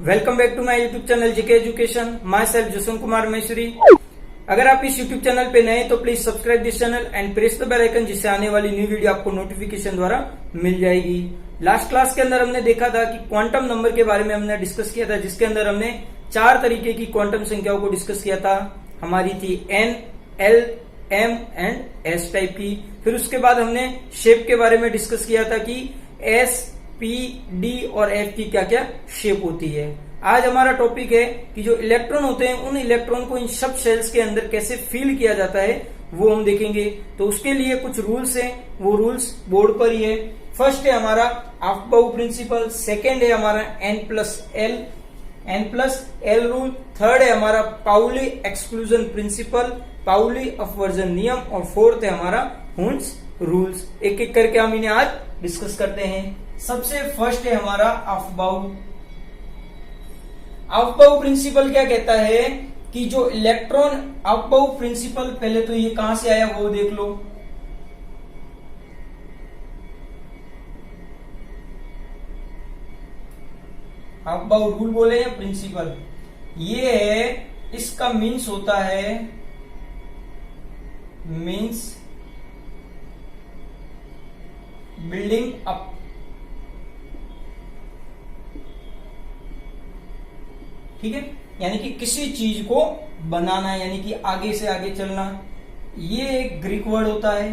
Welcome back to my YouTube channel GK education. My self Jaswant Kumar Maisuri. अगर आप इस YouTube channel पे नए तो please subscribe this channel and press the bell icon, जिससे आने वाली न्यू वीडियो आपको नोटिफिकेशन द्वारा मिल जाएगी। लास्ट क्लास के अंदर हमने देखा था कि क्वांटम नंबर के बारे में हमने डिस्कस किया था, जिसके अंदर हमने 4 तरीके की क्वांटम संख्याओं को डिस्कस किया था। हमारी थी N, L, M and S type की। फिर उसके बाद हमने शेप के बारे में डिस्कस किया था कि एस, पी, डी और एफ की क्या क्या शेप होती है। आज हमारा टॉपिक है कि जो इलेक्ट्रॉन होते हैं उन इलेक्ट्रॉन को इन सब शेल्स के अंदर कैसे फील किया जाता है वो हम देखेंगे। तो उसके लिए कुछ रूल्स हैं, वो रूल्स बोर्ड पर ही है। फर्स्ट है हमारा अफबाउ प्रिंसिपल, सेकेंड है हमारा N plus L rule, third है हमारा पाउली एक्सक्लूजन प्रिंसिपल, पाउली अपवर्जन नियम, और फोर्थ है हमारा हुन्स रूल्स। एक एक करके हम इन्हें आज डिस्कस करते हैं। सबसे फर्स्ट है हमारा अफबाउ प्रिंसिपल। क्या कहता है कि जो इलेक्ट्रॉन, अफबाउ प्रिंसिपल पहले तो ये कहां से आया वो देख लो। अफबाउ रूल बोले या प्रिंसिपल, ये है, इसका मीन्स होता है बिल्डिंग अप। ठीक है, यानी कि किसी चीज को बनाना, यानी कि आगे से आगे चलना। ये एक ग्रीक वर्ड होता है।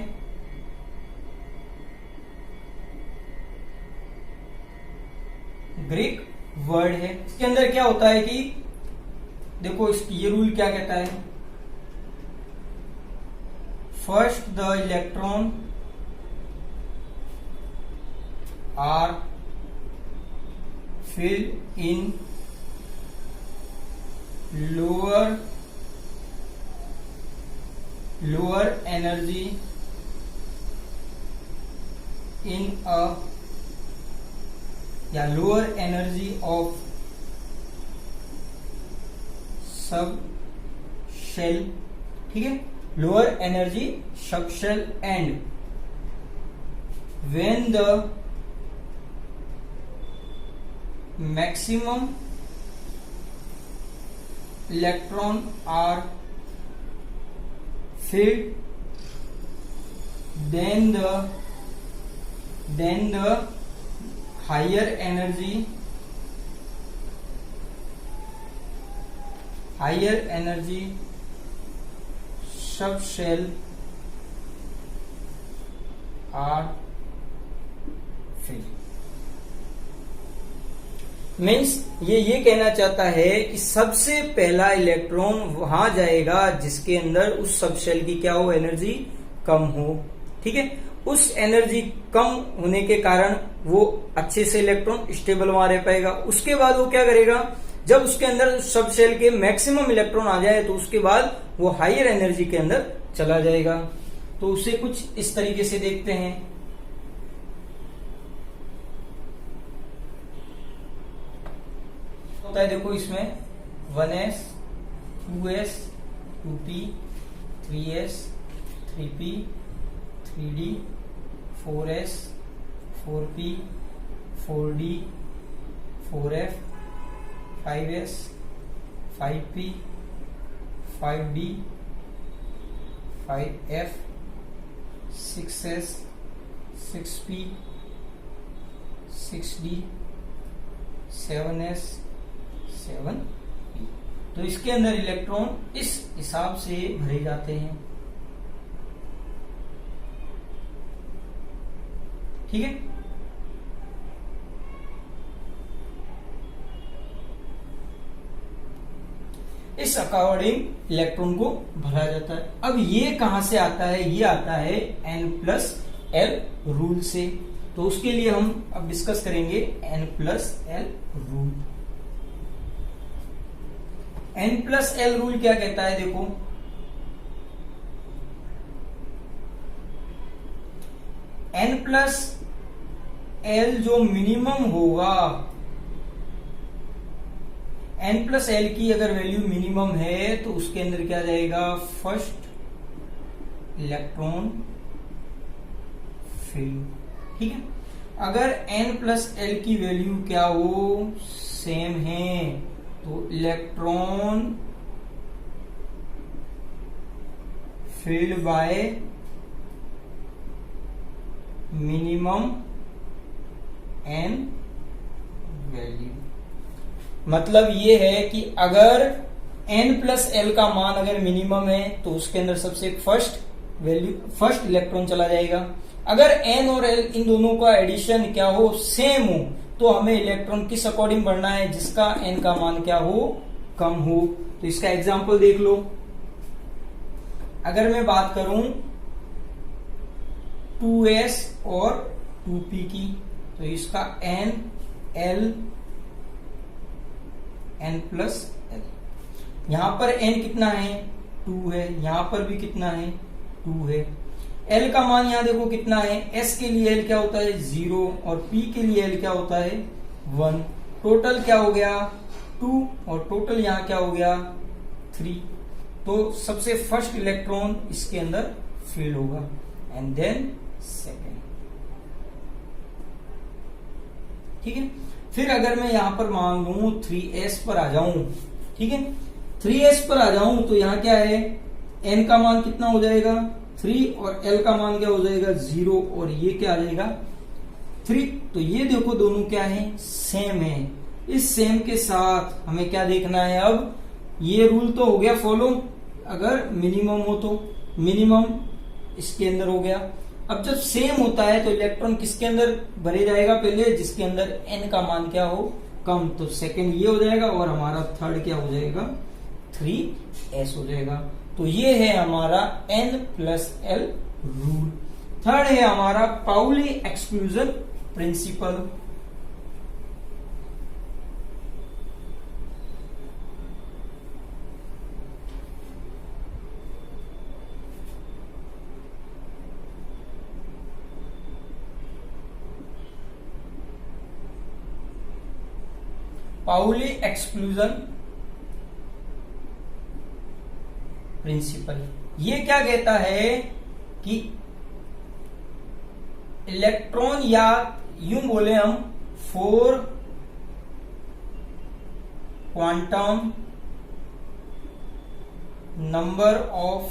ग्रीक वर्ड है। इसके अंदर क्या होता है कि देखो ये रूल क्या कहता है, first the electron are filled in lower energy in a lower energy of sub shell। ठीक है, lower energy sub shell, and when the maximum electron are filled, then the higher energy subshell are filled। Means ये कहना चाहता है कि सबसे पहला electron वहां जाएगा जिसके अंदर उस सब शेल की क्या हो, एनर्जी कम हो। ठीक है, उस एनर्जी कम होने के कारण वो अच्छे से इलेक्ट्रॉन स्टेबल वहां रह पाएगा। उसके बाद वो क्या करेगा, जब उसके अंदर सब शेल के मैक्सिमम इलेक्ट्रॉन आ जाए तो उसके बाद वो हायर एनर्जी के अंदर चला जाएगा। तो उसे कुछ इस तरीके से देखते हैं। होता है, देखो इसमें 1s 2s 2p 3s 3p 3d 4s 4p 4d 4f 5s 5p 5d 5f 6s 6p 6d 7s 7p। तो इसके अंदर इलेक्ट्रॉन इस हिसाब से भरे जाते हैं। ठीक है, इस अकॉर्डिंग इलेक्ट्रॉन को भरा जाता है। अब ये कहां से आता है, ये आता है N+L रूल से। तो उसके लिए हम अब डिस्कस करेंगे N+L रूल। N+L रूल क्या कहता है, देखो N+L जो मिनिमम होगा, N+L की अगर वैल्यू मिनिमम है तो उसके अंदर क्या जाएगा, फर्स्ट इलेक्ट्रॉन फिल। ठीक है, अगर n प्लस एल की वैल्यू क्या हो, सेम है, तो electron filled bye minimum n value. मतलब ये है कि अगर n प्लस एल का मान अगर मिनिमम है तो उसके अंदर सबसे फर्स्ट इलेक्ट्रॉन चला जाएगा। अगर n और l इन दोनों का एडिशन क्या हो, सेम हो, तो हमें इलेक्ट्रॉन किस अकॉर्डिंग बढ़ना है, जिसका n का मान क्या हो, कम हो। तो इसका एग्जांपल देख लो। अगर मैं बात करूं 2s और 2p की, तो इसका n प्लस l, यहां पर n कितना है, 2 है, यहां पर भी कितना है, 2 है। l का मान यहां देखो कितना है, s के लिए l क्या होता है, 0, और p के लिए l क्या होता है, 1। टोटल क्या हो गया, 2, और टोटल यहां क्या हो गया, 3। तो सबसे फर्स्ट इलेक्ट्रॉन इसके अंदर फील्ड होगा, एंड देन सेकेंड। ठीक है। फिर अगर मैं यहां पर मान लू 3s पर आ जाऊं, ठीक है, 3s पर आ जाऊं तो यहां क्या है, n का मान कितना हो जाएगा, 3, और l का मान क्या हो जाएगा, 0, और ये क्या आ जाएगा, 3। तो ये देखो दोनों क्या है, सेम है। इस सेम के साथ हमें क्या देखना है, अब ये रूल तो हो गया फॉलो, अगर मिनिमम हो तो मिनिमम इसके अंदर हो गया। अब जब सेम होता है तो इलेक्ट्रॉन किसके अंदर भरे जाएगा, पहले जिसके अंदर n का मान क्या हो, कम, तो सेकंड ये हो जाएगा, और हमारा थर्ड क्या हो जाएगा, 3s हो जाएगा। तो ये है हमारा n plus l rule. Third है हमारा Pauli exclusion principle. Pauli exclusion principle ये क्या कहता है कि इलेक्ट्रॉन, या यूं बोले हम 4 quantum number of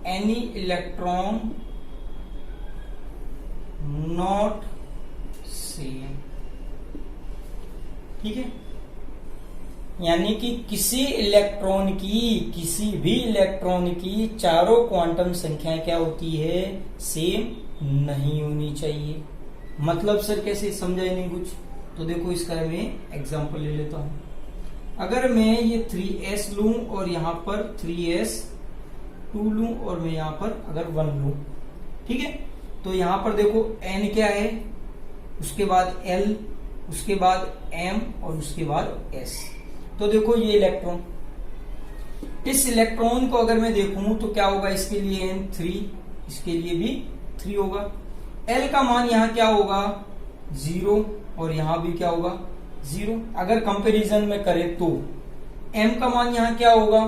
any electron not same. ठीक है, यानी कि किसी भी इलेक्ट्रॉन की चारों क्वांटम संख्याएं क्या होती है, सेम नहीं होनी चाहिए। मतलब सर कैसे, समझा ही नहीं कुछ? तो देखो इसका मैं एग्जांपल ले लेता हूं। अगर मैं ये 3s लूं और यहां पर 3s2 लूं और मैं यहां पर अगर 1 लूं, ठीक है, तो यहां पर देखो n क्या है, उसके बाद l, उसके बाद m और उसके बाद s। तो देखो ये इलेक्ट्रॉन, इस इलेक्ट्रॉन को अगर मैं देखूं तो क्या होगा, इसके लिए n 3, इसके लिए भी 3 होगा। l का मान यहां क्या होगा, 0, और यहां भी क्या होगा, 0। अगर कंपैरिजन में करें तो m का मान यहां क्या होगा,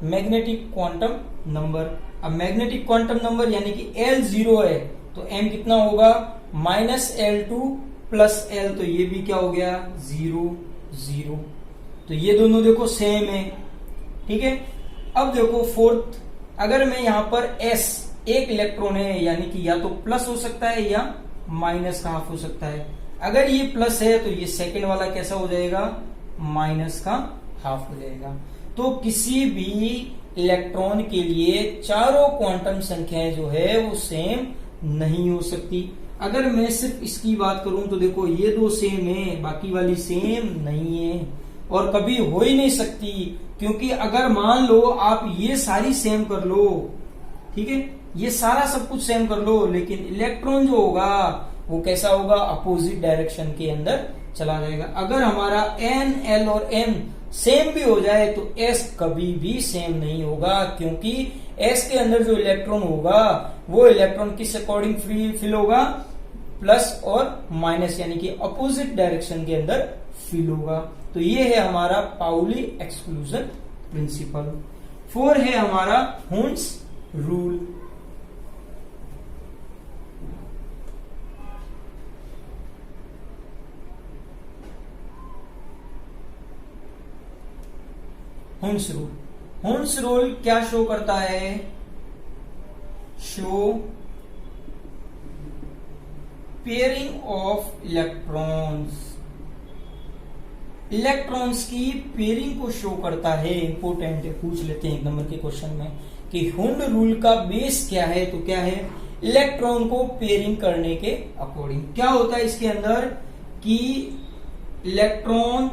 मैग्नेटिक क्वांटम नंबर। अब मैग्नेटिक क्वांटम नंबर यानी कि l 0 है तो m कितना होगा, -L2 प्लस l, तो ये भी क्या हो गया, 0 0। तो ये दोनों देखो सेम है। ठीक है, अब देखो फोर्थ, अगर मैं यहां पर s, एक इलेक्ट्रॉन है, यानी कि या तो प्लस हो सकता है या माइनस का हाफ हो सकता है। अगर ये प्लस है तो ये सेकंड वाला कैसा हो जाएगा, माइनस का हाफ हो जाएगा। तो किसी भी इलेक्ट्रॉन के लिए चारों क्वांटम संख्याएं जो है वो सेम नहीं हो सकती। अगर मैं सिर्फ इसकी बात करूं तो देखो ये दो सेम है, बाकी वाली सेम नहीं है, और कभी हो ही नहीं सकती, क्योंकि अगर मान लो आप ये सारी सेम कर लो, ठीक है, ये सारा सब कुछ सेम कर लो, लेकिन इलेक्ट्रॉन जो होगा वो कैसा होगा, अपोजिट डायरेक्शन के अंदर चला जाएगा। अगर हमारा n, l और m सेम भी हो जाए तो s कभी भी सेम नहीं होगा, क्योंकि s के अंदर जो इलेक्ट्रॉन होगा वो इलेक्ट्रॉन किस अकॉर्डिंग फिल होगा, प्लस और माइनस, यानी कि अपोजिट डायरेक्शन के अंदर फिल होगा। तो ये है हमारा पाउली एक्सक्लूजन प्रिंसिपल। 4 है हमारा Hund's rule. Hund's rule. Hund's rule क्या शो करता है? Show pairing of electrons, electrons की पेयरिंग को शो करता है। इंपोर्टेंट है, पूछ लेते हैं 1 नंबर के क्वेश्चन में कि हुन रूल का बेस क्या है? तो क्या है? इलेक्ट्रॉन को पेयरिंग करने के अकॉर्डिंग। क्या होता है इसके अंदर कि इलेक्ट्रॉन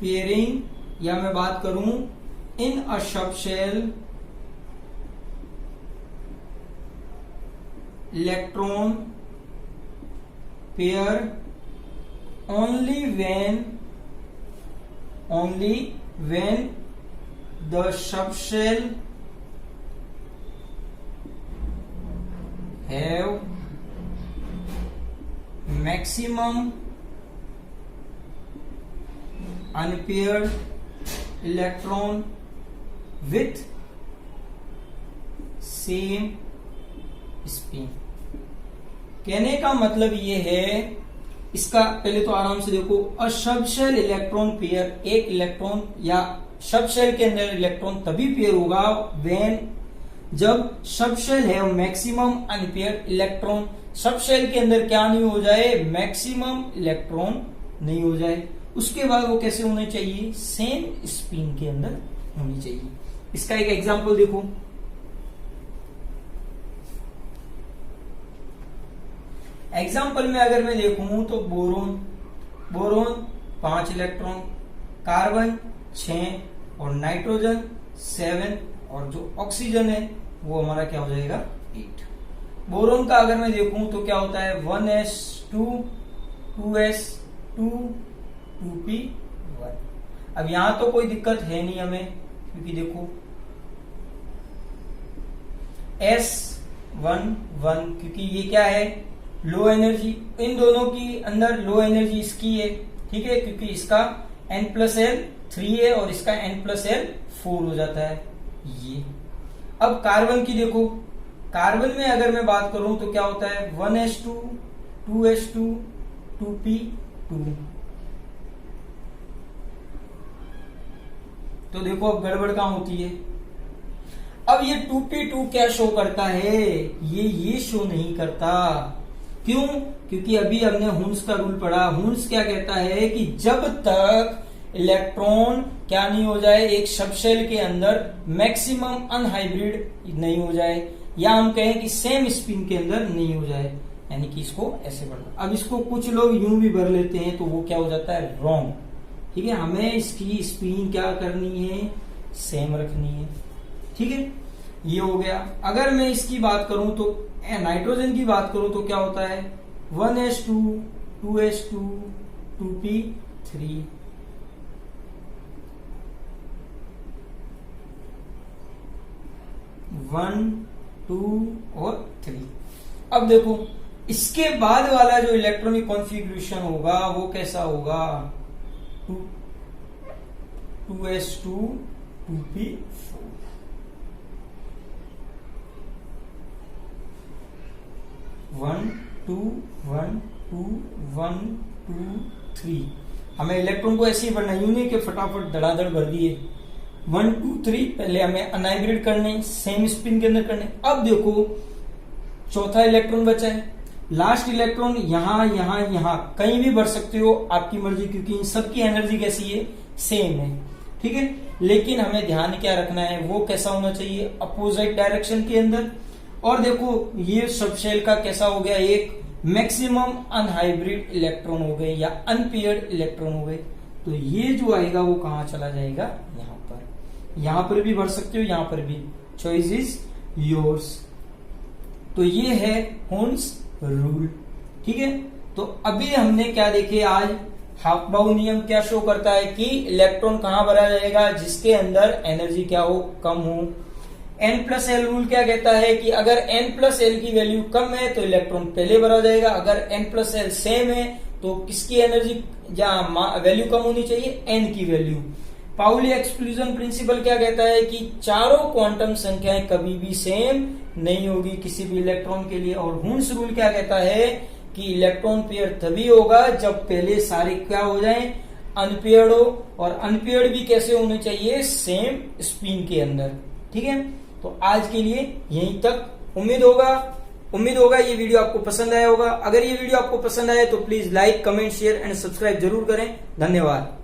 पेयरिंग, या मैं बात करूं in a subshell electron pair only when the subshell have maximum unpaired electron with same spin। कहने का मतलब ये है, इसका पहले तो आराम से देखो, अ सबशेल इलेक्ट्रॉन पेयर, एक इलेक्ट्रॉन या सबशेल के अंदर इलेक्ट्रॉन तभी पेयर होगा व्हेन, जब सबशेल है मैक्सिमम अनपेयर्ड इलेक्ट्रॉन, सबशेल के अंदर क्या नहीं हो जाए? मैक्सिमम इलेक्ट्रॉन नहीं हो जाए। उसके बाद वो कैसे होने चाहिए? सेम स्पिन के अंदर होनी चाहिए। इसका एक एग्जांपल देखो, एग्जाम्पल में अगर मैं देखूं तो बोरोन 5 इलेक्ट्रॉन, कार्बन 6 और नाइट्रोजन 7 और जो ऑक्सीजन है वो हमारा क्या हो जाएगा? 8। बोरोन का अगर मैं देखूं तो क्या होता है? 1s2 2s2 2p1। अब यहां तो कोई दिक्कत है नहीं हमें, क्योंकि देखो S11, क्योंकि ये क्या है? लो एनर्जी, इन दोनों की अंदर लो एनर्जी इसकी है, ठीक है, क्योंकि इसका n+l 3 है और इसका n+l 4 हो जाता है ये। अब कार्बन की देखो, कार्बन में अगर मैं बात करूं तो क्या होता है? 1s2 2s2 2p2। तो देखो अब गड़बड़ कहां होती है? अब ये 2p2 क्या शो करता है? ये शो नहीं करता। क्यों? क्योंकि अभी हमने हुन्स का रूल पढ़ा। हुन्स क्या कहता है कि जब तक इलेक्ट्रॉन क्या नहीं हो जाए, एक सबशेल के अंदर मैक्सिमम अनहाइब्रिड नहीं हो जाए, या हम कहें कि सेम स्पिन के अंदर नहीं हो जाए, यानी कि इसको ऐसे भरना। अब इसको कुछ लोग यूं भी भर लेते हैं तो वो क्या हो जाता है? रॉन्ग। ठीक है, हमें इसकी स्पिन क्या करनी है? सेम रखनी है। ठीक है, ये हो गया। अगर मैं इसकी बात करूं तो नाइट्रोजन की बात करूं तो क्या होता है? 1s2 2s2 2p3। वन 2 और 3। अब देखो इसके बाद वाला जो इलेक्ट्रॉनिक कॉन्फ़िगरेशन होगा वो कैसा होगा? 2s2 2p4। 1 2 1 2 1 2 3। हमें इलेक्ट्रॉन को ऐसे ही भरना, यूं नहीं कि फटाफट धड़ाधड़ भर दिए। 1 2 3 पहले हमें अनहाइब्रिड करने, सेम स्पिन के अंदर करने। अब देखो चौथा इलेक्ट्रॉन बचा है, लास्ट इलेक्ट्रॉन यहां यहां यहां कहीं भी भर सकते हो, आपकी मर्जी, क्योंकि इन सबकी एनर्जी कैसी है? सेम है। ठीक है, लेकिन हमें ध्यान क्या रखना है? वो कैसा होना चाहिए? अपोजिट डायरेक्शन के अंदर। और देखो ये सबशेल का कैसा हो गया? एक मैक्सिमम अनहाइब्रिड इलेक्ट्रॉन हो गए या अनपेयर्ड इलेक्ट्रॉन हो गए। तो ये जो आएगा वो कहां चला जाएगा? यहां पर। यहां पर भी भर सकते हो, यहां पर भी, चॉइस इज योर्स। तो ये है हुन्स रूल। ठीक है, तो अभी हमने क्या देखे आज? हाफबाउ नियम क्या शो करता है कि इलेक्ट्रॉन कहां भरा जाएगा? जिसके अंदर एनर्जी क्या हो? कम हो। n+l रूल क्या कहता है कि अगर n+l की वैल्यू कम है तो इलेक्ट्रॉन पहले भरा जाएगा, अगर n+l सेम है तो किसकी एनर्जी या वैल्यू कम होनी चाहिए? n की वैल्यू। पाउली एक्सक्लूजन प्रिंसिपल क्या कहता है कि चारों क्वांटम संख्याएं कभी भी सेम नहीं होगी किसी भी इलेक्ट्रॉन के लिए। और हुन्स रूल क्या कहता है कि इलेक्ट्रॉन पेयर तभी होगा जब पहले सारे क्या हो जाएं? अनपेयर्ड हो, और अनपेयर्ड भी कैसे होने चाहिए, सेम स्पिन के अंदर। ठीक है, तो आज के लिए यहीं तक। उम्मीद होगा ये वीडियो आपको पसंद आया होगा। अगर ये वीडियो आपको पसंद आया तो please like, comment, share and subscribe जरूर करें। धन्यवाद।